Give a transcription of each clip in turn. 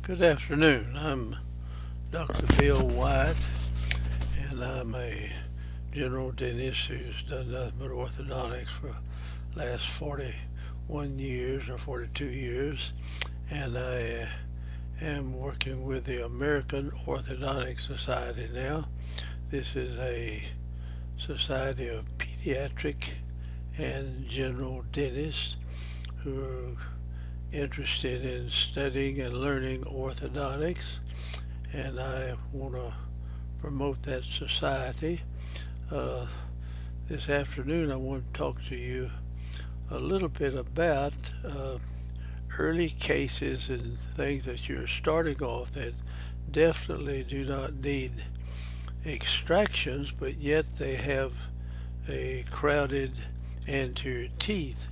Good afternoon. I'm Dr. Bill White, and I'm a general dentist who's done nothing but orthodontics for the last 41 years or 42 years, and I am working with the American Orthodontic Society now. This is a society of pediatric and general dentists who are interested in studying and learning orthodontics, and I want to promote that society. Uh, this afternoon, I want to talk to you a little bit about early cases and things that you're starting off that definitely do not need extractions, but yet they have a crowded anterior teeth.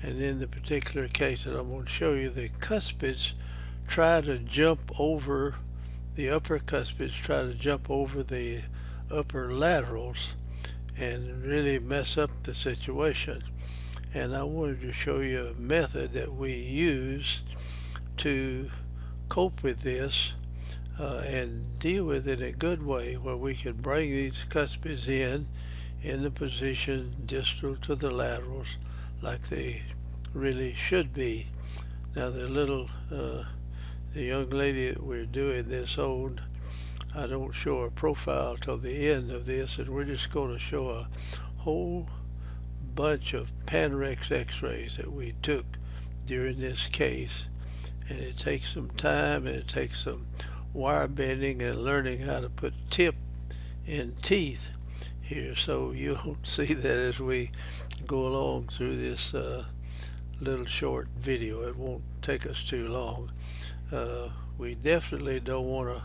And in the particular case that I'm going to show you, the cuspids try to jump over, the upper cuspids try to jump over the upper laterals and really mess up the situation. And I wanted to show you a method that we use to cope with this and deal with it in a good way, where we can bring these cuspids in the position distal to the laterals like they really should be. Now the young lady that we're doing this on, I don't show her profile till the end of this, and we're just going to show a whole bunch of Panorex x-rays that we took during this case. And it takes some time, and it takes some wire bending and learning how to put tip in teeth here. So you'll see that as we go along through this little short video. It won't take us too long. We definitely don't want to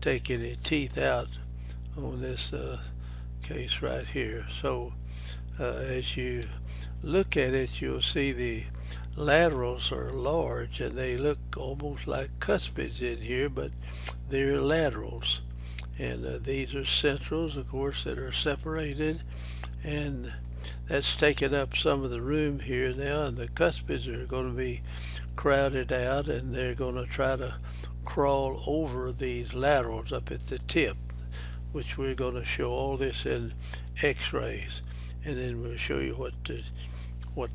take any teeth out on this case right here. So as you look at it, you'll see the laterals are large, and they look almost like cuspids in here, but they're laterals. And these are centrals, of course, that are separated, and that's taken up some of the room here now, and the cuspids are going to be crowded out, and they're going to try to crawl over these laterals up at the tip, which we're going to show all this in x-rays, and then we'll show you what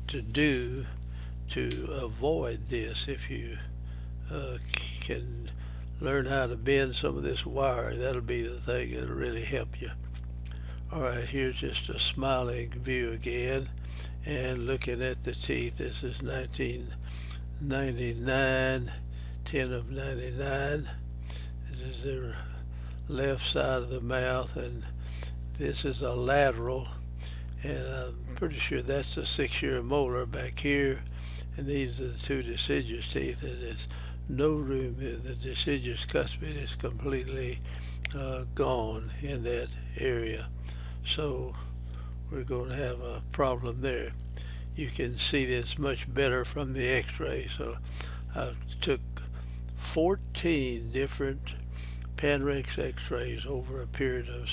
to do to avoid this. If you can learn how to bend some of this wire, that'll be the thing that'll really help you. Alright, here's just a smiling view again, and looking at the teeth. This is 1999, 10 of 99. This is the left side of the mouth, and this is a lateral, and I'm pretty sure that's the 6-year molar back here, and these are the two deciduous teeth. And there's no room. The deciduous cuspid is completely gone in that area, so we're going to have a problem there. You can see this much better from the x-ray. So I took 14 different Panorex x-rays over a period of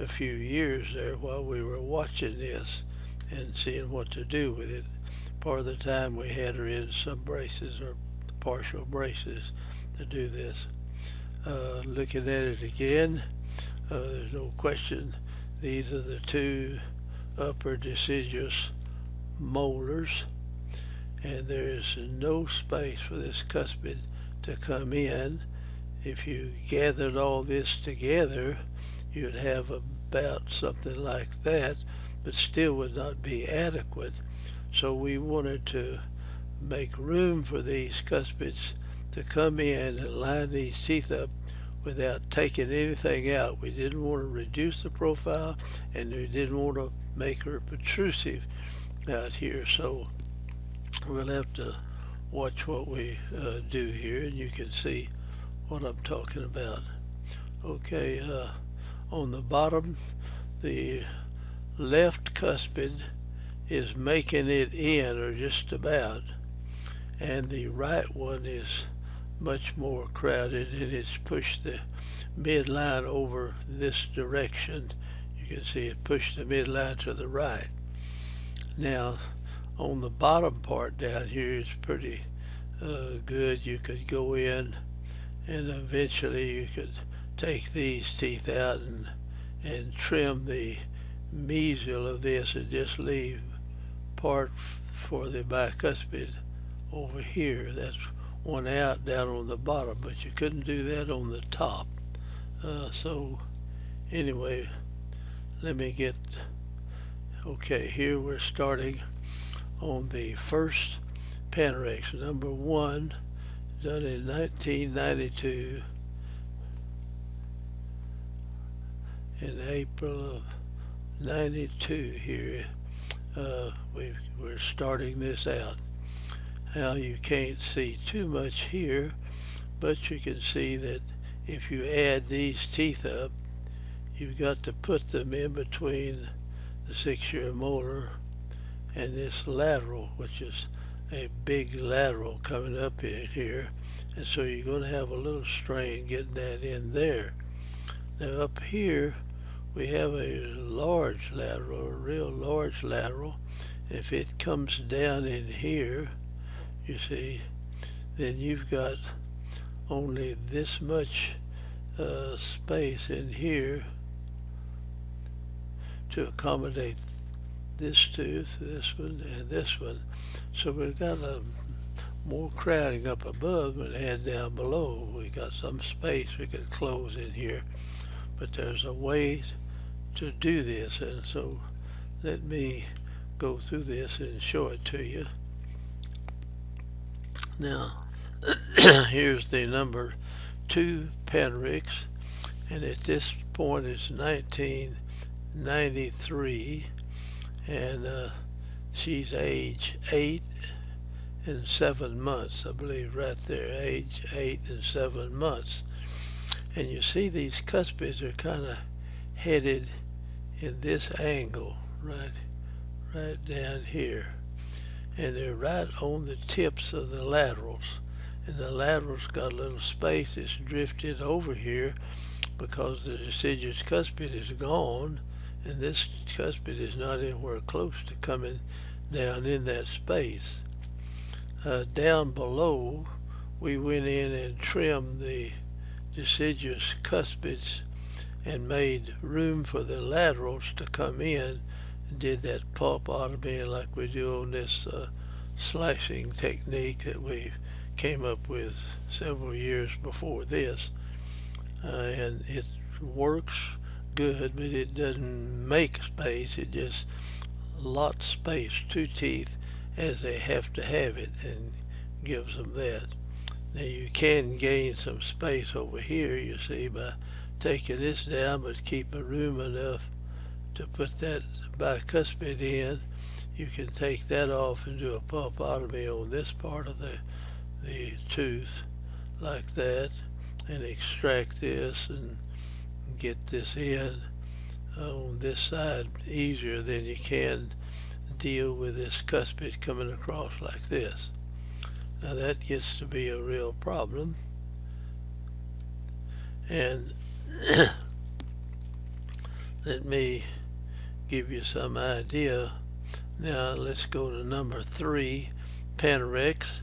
a few years there while we were watching this and seeing what to do with it. Part of the time we had her in some braces or partial braces to do this. Looking at it again, there's no question these are the two upper deciduous molars, and there is no space for this cuspid to come in. If you gathered all this together, you'd have about something like that, but still would not be adequate. So we wanted to make room for these cuspids to come in and line these teeth up without taking anything out. We didn't want to reduce the profile, and we didn't want to make her protrusive out here. So we'll have to watch what we do here, and you can see what I'm talking about. Okay, on the bottom, the left cuspid is making it in, or just about, and the right one is much more crowded, and it's pushed the midline over this direction. You can see it pushed the midline to the right. Now on the bottom part down here is pretty good. You could go in and eventually you could take these teeth out and trim the mesial of this and just leave part for the bicuspid over here. That's one out down on the bottom, but you couldn't do that on the top. So anyway, let me get, okay, here we're starting on the first Panorex, number 1, done in 1992, in April of 92 here. We're starting this out. Now you can't see too much here, but you can see that if you add these teeth up, you've got to put them in between the 6-year molar and this lateral, which is a big lateral coming up in here, and so you're going to have a little strain getting that in there. Now up here we have a large lateral, a real large lateral. If it comes down in here, you see, then you've got only this much space in here to accommodate this tooth, this one, and this one. So we've got more crowding up above and down below. We got some space we could close in here, but there's a way to do this, and so let me go through this and show it to you. Now here's the number 2 Panorex, and at this point it's 1993, and she's age 8 and 7 months, I believe, right there, age 8 and 7 months. And you see these cuspids are kind of headed in this angle, right down here, and they're right on the tips of the laterals, and the laterals got a little space that's drifted over here because the deciduous cuspid is gone, and this cuspid is not anywhere close to coming down in that space. Down below, we went in and trimmed the deciduous cuspids and made room for the laterals to come in, and did that pulpotomy like we do on this slicing technique that we came up with several years before this, and it works good, but it doesn't make space. It just lots space, 2 teeth as they have to have it, and gives them that. Now you can gain some space over here, you see, by taking this down, but keep a room enough to put that bicuspid in. You can take that off and do a pulpotomy on this part of the tooth like that, and extract this and get this in on this side easier than you can deal with this cuspid coming across like this. Now that gets to be a real problem, and let me give you some idea. Now let's go to number 3 Panorex,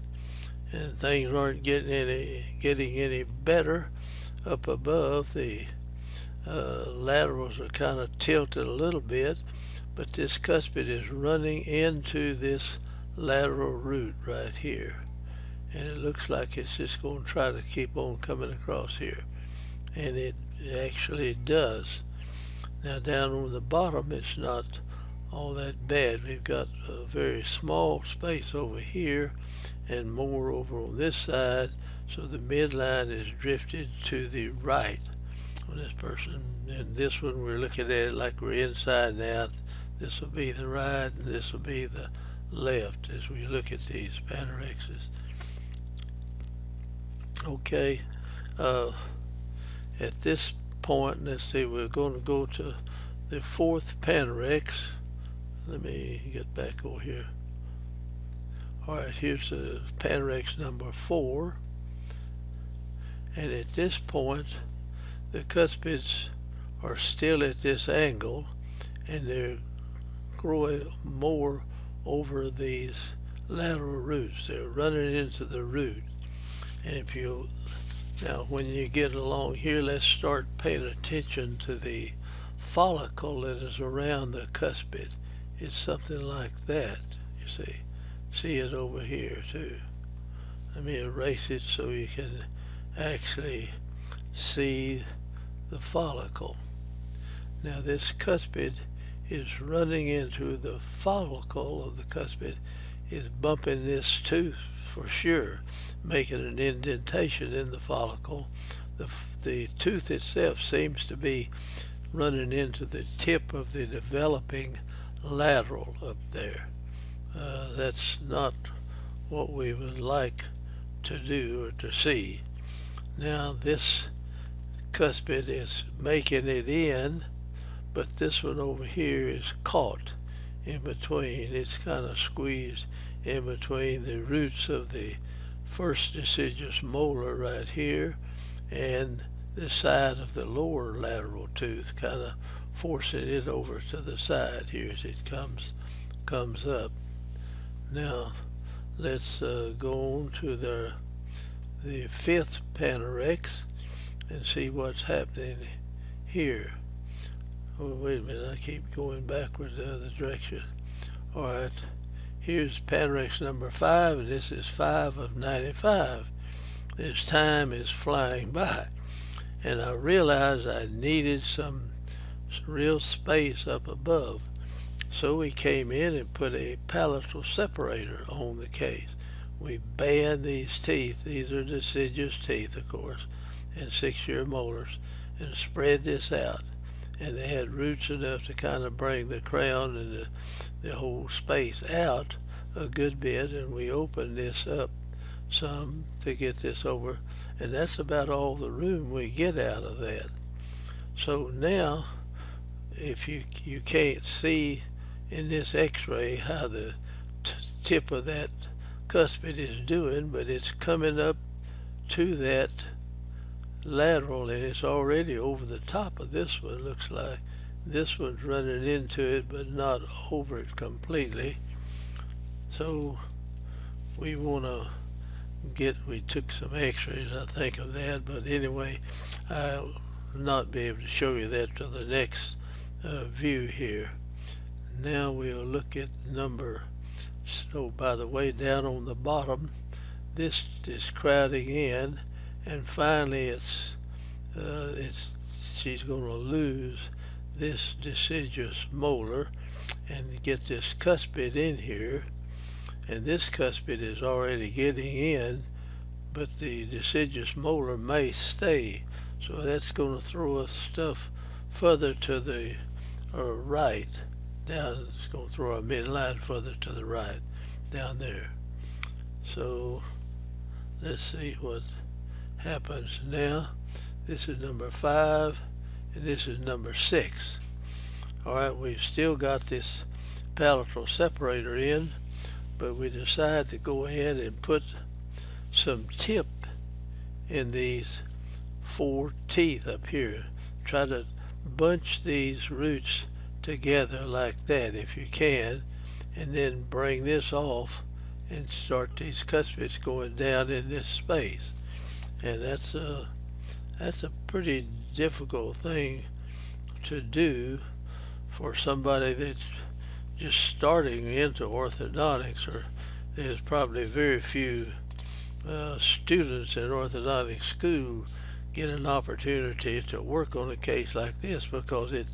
and things aren't getting any better up above. The laterals are kind of tilted a little bit, but this cuspid is running into this lateral root right here, and it looks like it's just going to try to keep on coming across here, and it actually does. Now down on the bottom it's not all that bad. We've got a very small space over here and more over on this side, so the midline is drifted to the right on this person, and this one we're looking at it like we're inside and out. This will be the right and this will be the left as we look at these Panorexes. Okay, at this point, let's see, we're going to go to the 4th Panorex. Let me get back over here. Alright, here's the Panorex number 4, and at this point the cuspids are still at this angle, and they're growing more over these lateral roots. They're running into the root, and if you Now when you get along here, let's start paying attention to the follicle that is around the cuspid. It's something like that, you see. See it over here too. Let me erase it so you can actually see the follicle. Now this cuspid is running into the follicle of the cuspid, is bumping this tooth for sure, making an indentation in the follicle. The tooth itself seems to be running into the tip of the developing lateral up there. That's not what we would like to do or to see. Now this cuspid is making it in, but this one over here is caught in between. It's kind of squeezed in between the roots of the first deciduous molar right here and the side of the lower lateral tooth, kind of forcing it over to the side here as it comes up. Now let's go on to the fifth panorex and see what's happening here. Oh, wait a minute, I keep going backwards the other direction. Alright, here's panorex number 5, and this is 5 of 95. This time is flying by, and I realized I needed some real space up above. So we came in and put a palatal separator on the case. We band these teeth, these are deciduous teeth of course, and 6-year molars, and spread this out. And they had roots enough to kind of bring the crown and the whole space out a good bit, and we opened this up some to get this over, and that's about all the room we get out of that. So now if you can't see in this x-ray how the tip of that cuspid is doing, but it's coming up to that lateral and it's already over the top of this one. Looks like this one's running into it but not over it completely. So we want to we took some x-rays I think of that, but anyway I'll not be able to show you that till the next view here. Now we'll look at number, so by the way, down on the bottom this is crowding in, and finally she's going to lose this deciduous molar and get this cuspid in here, and this cuspid is already getting in, but the deciduous molar may stay, so that's going to throw us stuff further to the right down. It's going to throw our midline further to the right down there. So let's see what happens now. This is number 5 and this is number 6. Alright, we've still got this palatal separator in, but we decide to go ahead and put some tip in these 4 teeth up here. Try to bunch these roots together like that if you can, and then bring this off and start these cuspids going down in this space. And that's a pretty difficult thing to do for somebody that's just starting into orthodontics, or there's probably very few students in orthodontic school get an opportunity to work on a case like this, because it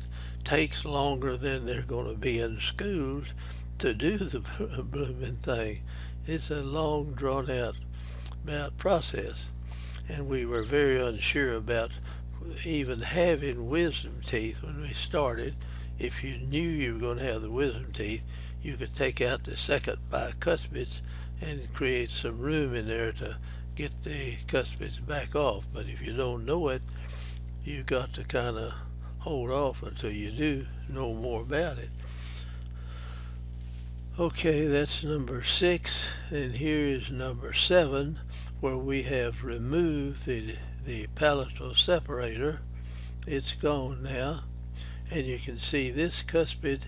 takes longer than they're going to be in school to do the blooming thing. It's a long drawn out process, and we were very unsure about even having wisdom teeth when we started. If you knew you were going to have the wisdom teeth, you could take out the second bicuspids and create some room in there to get the cuspids back off. But if you don't know it, you got to kind of hold off until you do know more about it. Okay, that's number 6, and here is number 7, where we have removed the palatal separator. It's gone now, and you can see this cuspid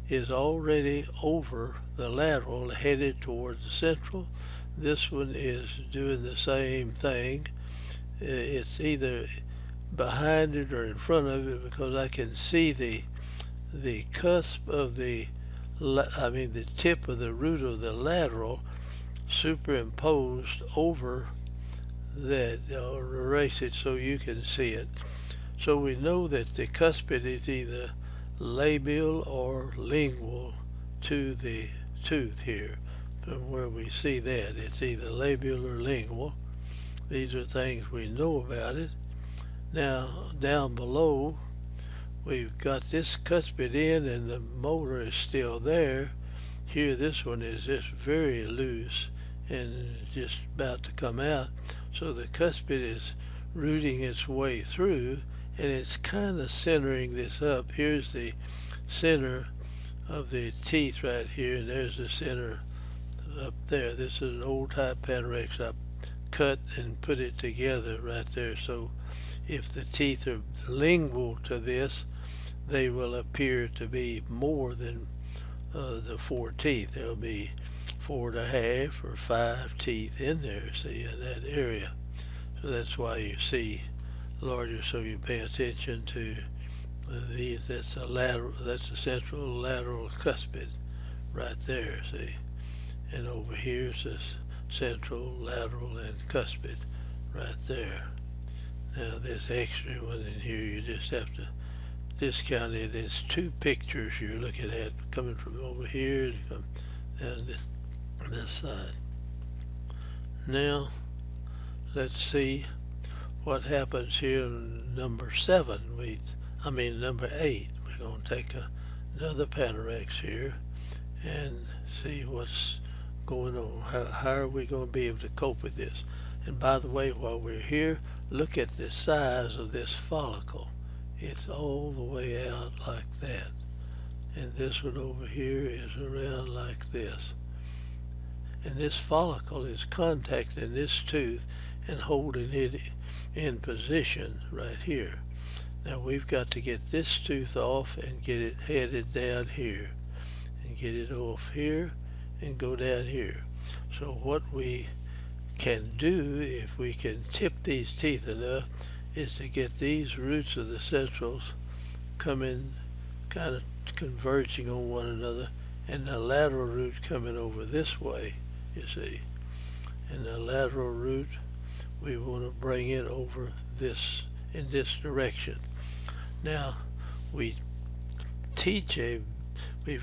is already over the lateral, headed towards the central. This one is doing the same thing, it's either behind it or in front of it, because I can see the cusp of the tip of the root of the lateral superimposed over that, or erase it so you can see it. So we know that the cuspid is either labial or lingual to the tooth here. From where we see that, it's either labial or lingual. These are things we know about it. Now, down below, we've got this cuspid in and the molar is still there. Here, this one is just very loose and just about to come out. So the cuspid is rooting its way through, and it's kind of centering this up. Here's the center of the teeth right here, and there's the center up there. This is an old type Panorex. I cut and put it together right there. So if the teeth are lingual to this, they will appear to be more than the 4 teeth. There'll be 4.5 or 5 teeth in there, see, in that area. So that's why you see larger. So you pay attention to these. That's a lateral. That's a central lateral cuspid right there. See, and over here is this central, lateral, and cuspid right there. Now this extra one in here, you just have to discount it. It's 2 pictures you're looking at coming from over here and come down this side. Now let's see what happens here in number 7. Number 8. We're going to take another Panorex here and see what's going on. How are we going to be able to cope with this? And by the way, while we're here, look at the size of this follicle. It's all the way out like that. And this one over here is around like this. And this follicle is contacting this tooth and holding it in position right here. Now we've got to get this tooth off and get it headed down here. And get it off here and go down here. So what we can do, if we can tip these teeth enough, is to get these roots of the centrals coming, kind of converging on one another, and the lateral root coming over this way, you see. And the lateral root, we want to bring it over this, in this direction. Now, we've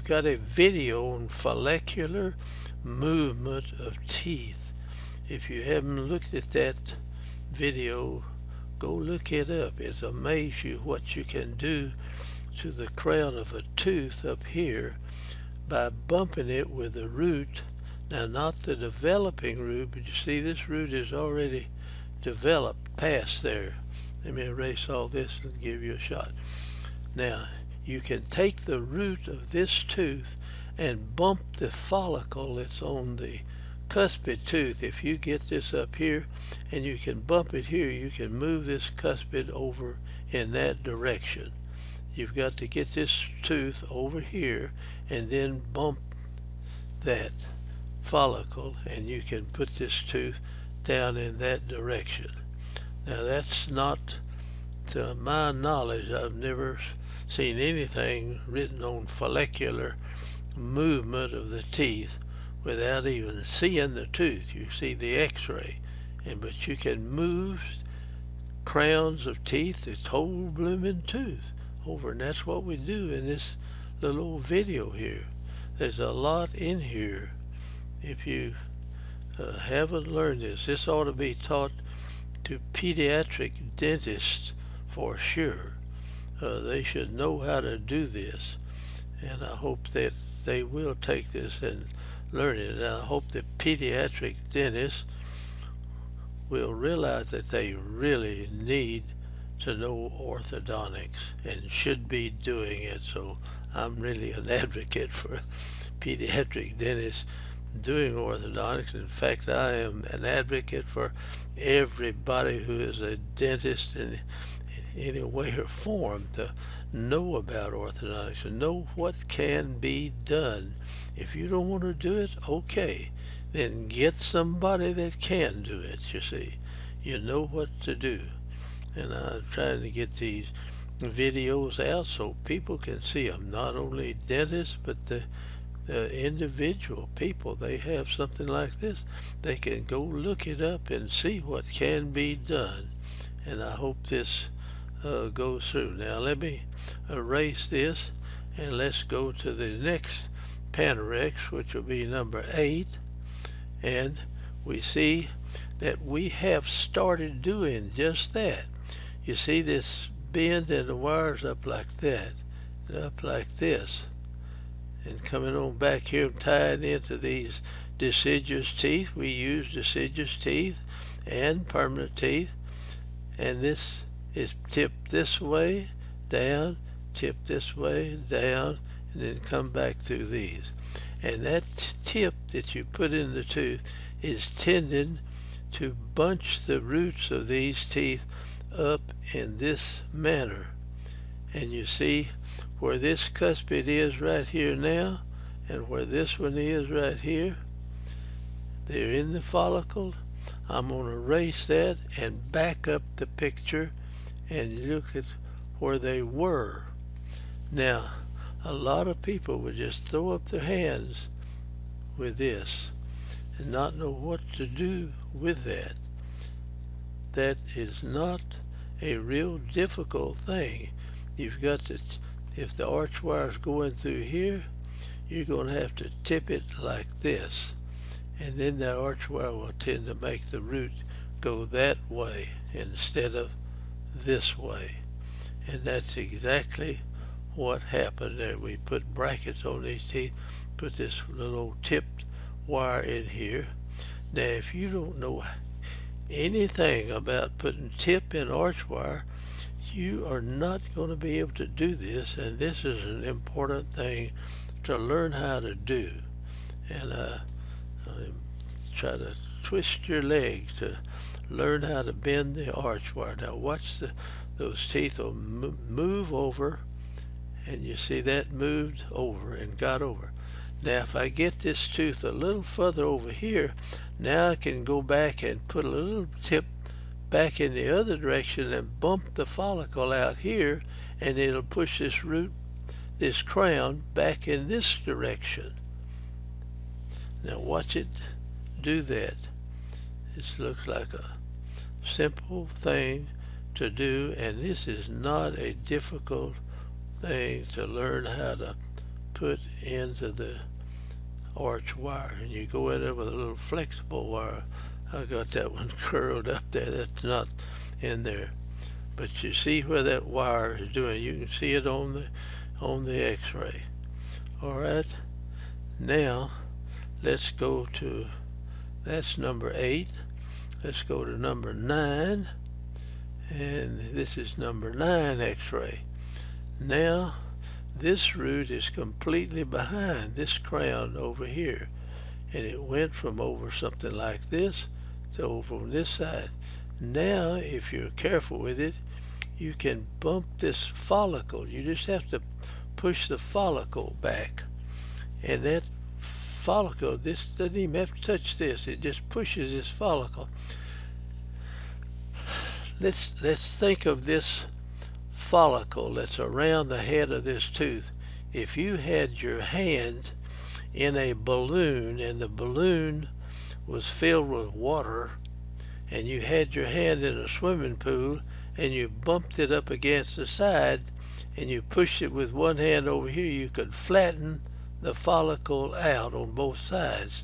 got a video on follicular movement of teeth. If you haven't looked at that video, go look it up. It amazes you what you can do to the crown of a tooth up here by bumping it with the root. Now, not the developing root, but you see this root is already developed past there. Let me erase all this and give you a shot. Now, you can take the root of this tooth and bump the follicle that's on the cuspid tooth. If you get this up here and you can bump it here, you can move this cuspid over in that direction. You've got to get this tooth over here and then bump that follicle, and you can put this tooth down in that direction. Now that's not, to my knowledge, I've never seen anything written on follicular movement of the teeth without even seeing the tooth. You see the x-ray, but you can move crowns of teeth, this whole blooming tooth over, and that's what we do in this little video here. There's a lot in here. If you haven't learned this ought to be taught to pediatric dentists for sure. They should know how to do this, and I hope that they will take this and learn it. And I hope that pediatric dentists will realize that they really need to know orthodontics and should be doing it. So I'm really an advocate for pediatric dentists doing orthodontics. In fact, I am an advocate for everybody who is a dentist in any way or form to know about orthodontics and know what can be done. If you don't want to do it, okay, then get somebody that can do it, you see. you know what to do. And I'm trying to get these videos out so people can see them, not only dentists, but the individual people. They have something like this, they can go look it up and see what can be done. And I hope this goes through. Now let me erase this and let's go to the next Panorex, which will be number 8. And we see that we have started doing just that. You see this bend and the wires up like that, up like this, and coming on back here and tying into these deciduous teeth. We use deciduous teeth and permanent teeth, and this is tipped this way down, tipped this way down, and then come back through these. And that tip that you put in the tooth is tending to bunch the roots of these teeth up in this manner. And you see where this cuspid is right here now, and where this one is right here, they're in the follicle. I'm going to erase that and back up the picture and look at where they were. Now, a lot of people would just throw up their hands with this and not know what to do with that. That is not a real difficult thing. You've got to, if the arch wire is going through here, you're going to have to tip it like this, and then that arch wire will tend to make the root go that way instead of this way. And that's exactly what happened there. We put brackets on these teeth, put this little tipped wire in here. Now if you don't know anything about putting tip in arch wire, you are not going to be able to do this, and this is an important thing to learn how to do. And try to twist your legs to learn how to bend the arch wire. Now watch those teeth will move over, and you see that moved over and got over. Now if I get this tooth a little further over here, now I can go back and put a little tip back in the other direction and bump the follicle out here, and it'll push this root, this crown, back in this direction. Now watch it do that. This looks like a simple thing to do, and this is not a difficult thing to learn how to put into the arch wire. And you go in there with a little flexible wire. I got that one curled up there. That's not in there, but you see where that wire is doing. You can see it on the x-ray. All right, now let's go to, that's number 8. Let's go to number 9, and this is number 9 x-ray. Now this root is completely behind this crown over here, and it went from over something like this to over on this side. Now if you're careful with it, you can bump this follicle. You just have to push the follicle back, and that follicle, this doesn't even have to touch this, it just pushes this follicle. Let's think of this follicle that's around the head of this tooth. If you had your hand in a balloon, and the balloon was filled with water, and you had your hand in a swimming pool, and you bumped it up against the side, and you pushed it with one hand over here, you could flatten the follicle out on both sides.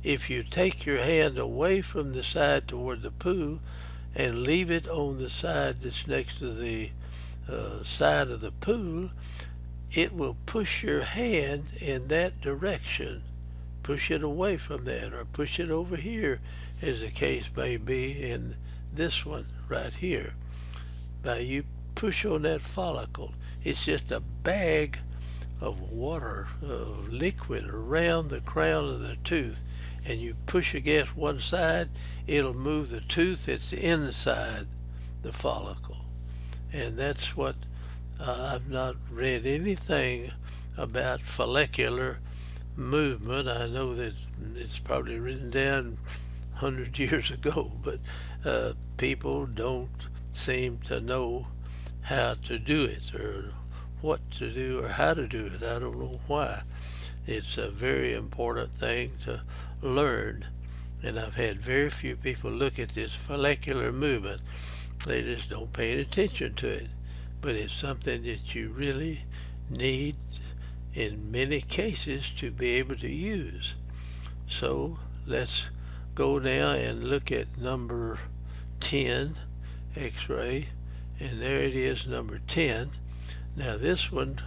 If you take your hand away from the side toward the pool and leave it on the side that's next to the side of the pool, it will push your hand in that direction. Push it away from that, or push it over here, as the case may be in this one right here. Now you push on that follicle. It's just a bag of water, liquid around the crown of the tooth, and you push against one side, it'll move the tooth that's inside the follicle. And that's what I've not read anything about follicular movement. I know that it's probably written down 100 years ago, but people don't seem to know how to do it, or what to do, or how to do it. I don't know why. It's a very important thing to learn, and I've had very few people look at this follicular movement. They just don't pay any attention to it, but it's something that you really need in many cases to be able to use. So let's go now and look at number 10 x-ray, and there it is, number 10. Now this one,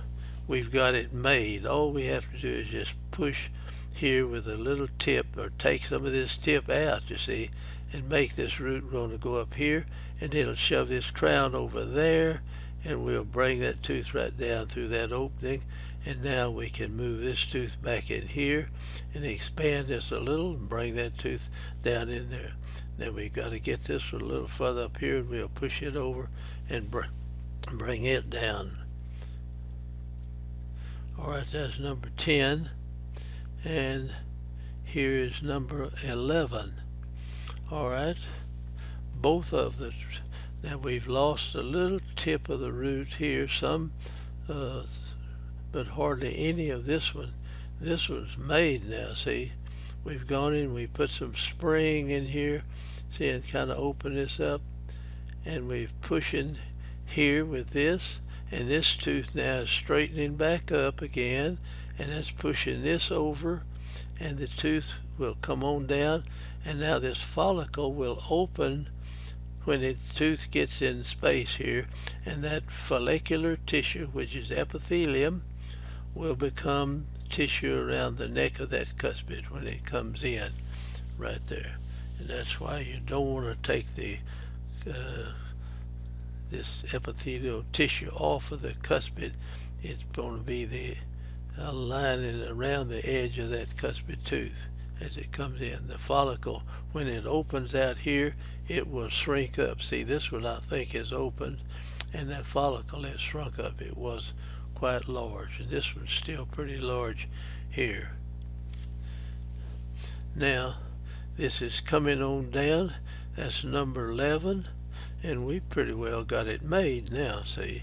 we've got it made. All we have to do is just push here with a little tip, or take some of this tip out, you see, and make this root going to go up here, and it'll shove this crown over there, and we'll bring that tooth right down through that opening. And now we can move this tooth back in here and expand this a little and bring that tooth down in there. Then we've got to get this one a little further up here, and we'll push it over and bring it down. Alright, that's number 10, and here is number 11. Alright, both of them. Now we've lost a little tip of the root here, some but hardly any of this one. This one's made now, see. We've gone in, we put some spring in here, see, and kind of open this up, and we've pushing here with this, and this tooth now is straightening back up again, and that's pushing this over, and the tooth will come on down, and now this follicle will open when the tooth gets in space here, and that follicular tissue, which is epithelium, will become tissue around the neck of that cuspid when it comes in right there. And that's why you don't want to take the this epithelial tissue off of the cuspid. It's going to be the lining around the edge of that cuspid tooth as it comes in. The follicle, when it opens out here, it will shrink up. See, this one I think is open, and that follicle has shrunk up. It was quite large, and this one's still pretty large here. Now this is coming on down. That's number 11, and we pretty well got it made now. See,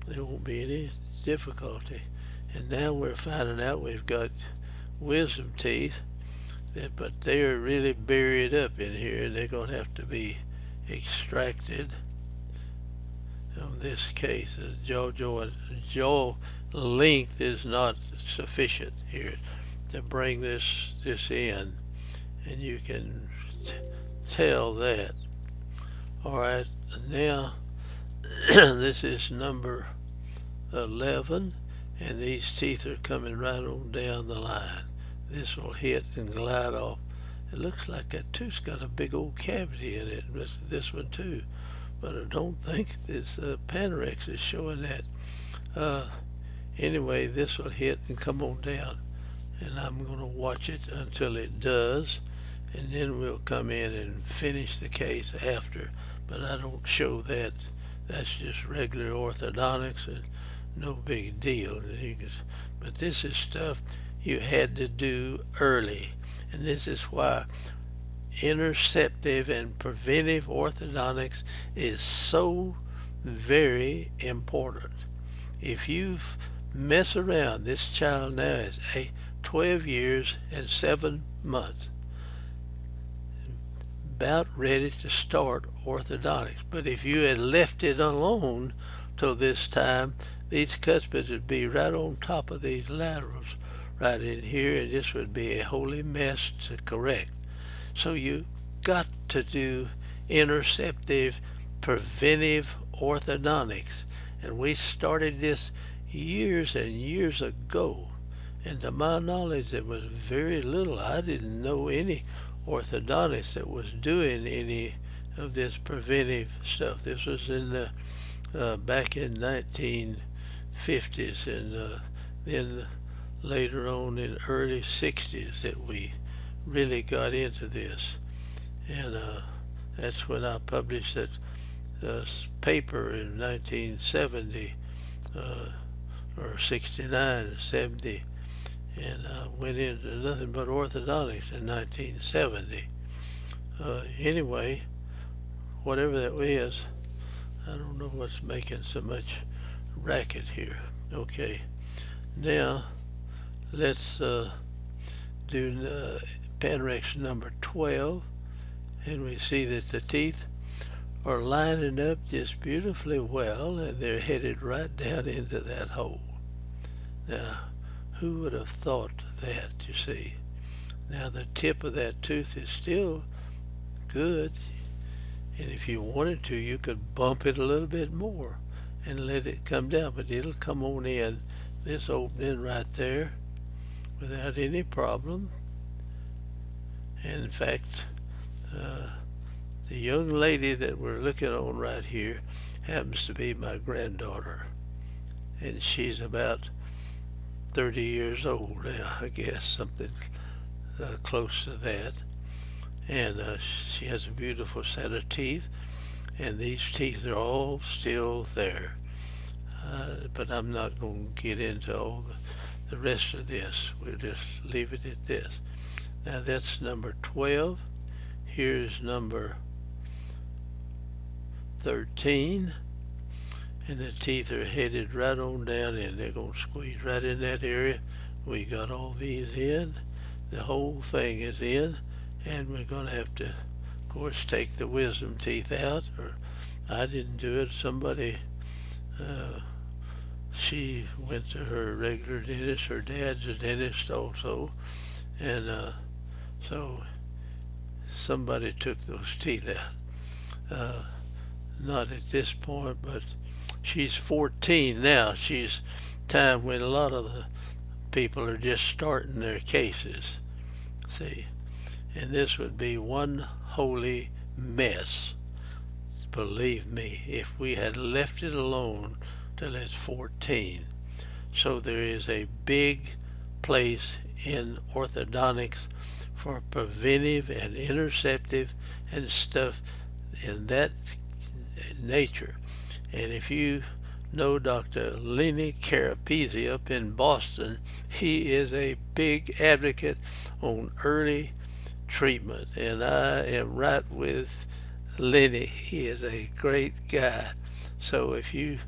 there won't be any difficulty. And now we're finding out we've got wisdom teeth, but they're really buried up in here, and they're going to have to be extracted. In this case, the jaw length is not sufficient here to bring this in, and you can tell that. Alright, now this is number 11, and these teeth are coming right on down the line. This will hit and glide off. It looks like that tooth's got a big old cavity in it, and this one too, but I don't think this Panorex is showing that. Anyway, this will hit and come on down, and I'm going to watch it until it does, and then we'll come in and finish the case after. But I don't show that. That's just regular orthodontics and no big deal. But this is stuff you had to do early, and this is why interseptive and preventive orthodontics is so very important. If you mess around, this child now is 12 years and 7 months, about ready to start orthodontics. But if you had left it alone till this time, these cuspids would be right on top of these laterals right in here, and this would be a holy mess to correct. So you got to do interseptive preventive orthodontics, and we started this years and years ago, and to my knowledge there was very little. I didn't know any orthodontist that was doing any of this preventive stuff. This was in the back in 1950s, and then later on in the early 60s that we really got into this, and that's when I published that paper in 1970 or 69, 70, and I went into nothing but orthodontics in 1970. Anyway, whatever that is, I don't know what's making so much racket here. Okay, now let's do Panorex number 12, and we see that the teeth are lining up just beautifully well, and they're headed right down into that hole. Now, who would have thought that, you see? Now, the tip of that tooth is still good, and if you wanted to, you could bump it a little bit more and let it come down, but it'll come on in this opening right there without any problem. And in fact, the young lady that we're looking on right here happens to be my granddaughter, and she's about 30 years old now, I guess, something close to that. And she has a beautiful set of teeth, and these teeth are all still there. But I'm not going to get into all the rest of this. We'll just leave it at this. Now that's number 12. Here's number 13. And the teeth are headed right on down in. They're going to squeeze right in that area. We got all these in. The whole thing is in. And we're going to have to, of course, take the wisdom teeth out. Or I didn't do it. Somebody, she went to her regular dentist. Her dad's a dentist also. And so somebody took those teeth out. Not at this point, but she's 14 now. She's time when a lot of the people are just starting their cases. See, and this would be one holy mess. Believe me, if we had left it alone till it's 14. So there is a big place in orthodontics for preventive and interseptive and stuff in that nature. And if you know Dr. Lenny Carapizzi up in Boston, he is a big advocate on early treatment, and I am right with Lenny. He is a great guy. So if you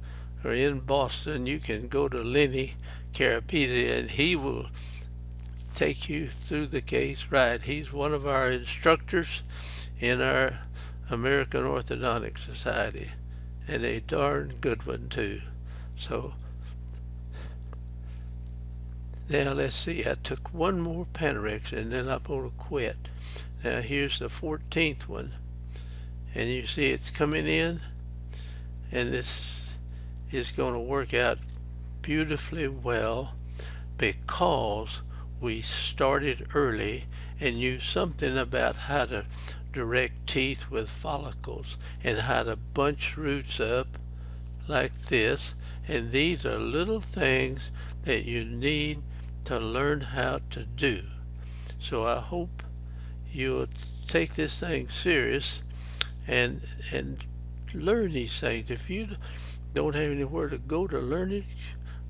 are in Boston, you can go to Lenny Carapizzi, and he will take you through the case right. He's one of our instructors in our American Orthodontic Society, and a darn good one too. So now let's see, I took one more Panorex and then I'm going to quit. Now here's the 14th one, and you see it's coming in, and this is going to work out beautifully well because we started early and knew something about how to direct teeth with follicles and how to bunch roots up like this. And these are little things that you need to learn how to do. So I hope you'll take this thing serious and learn these things. If you don't have anywhere to learn it,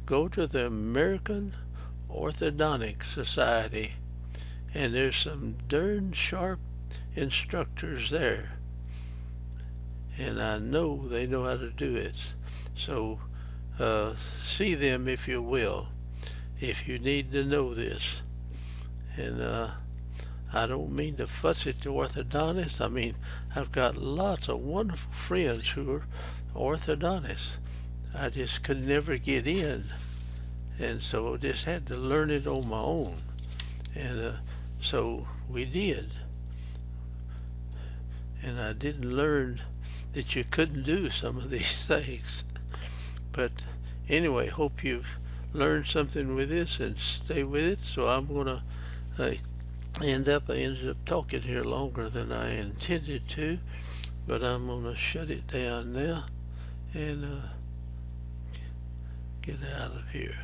go to the American Orthodontic Society, and there's some darn sharp instructors there, and I know they know how to do it. So see them if you will, if you need to know this. And I don't mean to fuss at the orthodontists. I mean, I've got lots of wonderful friends who are orthodontists. I just could never get in, and so I just had to learn it on my own. And so we did. And I didn't learn that you couldn't do some of these things. But anyway, hope you've learned something with this and stay with it. So I'm going to I ended up talking here longer than I intended to, but I'm going to shut it down now and get out of here.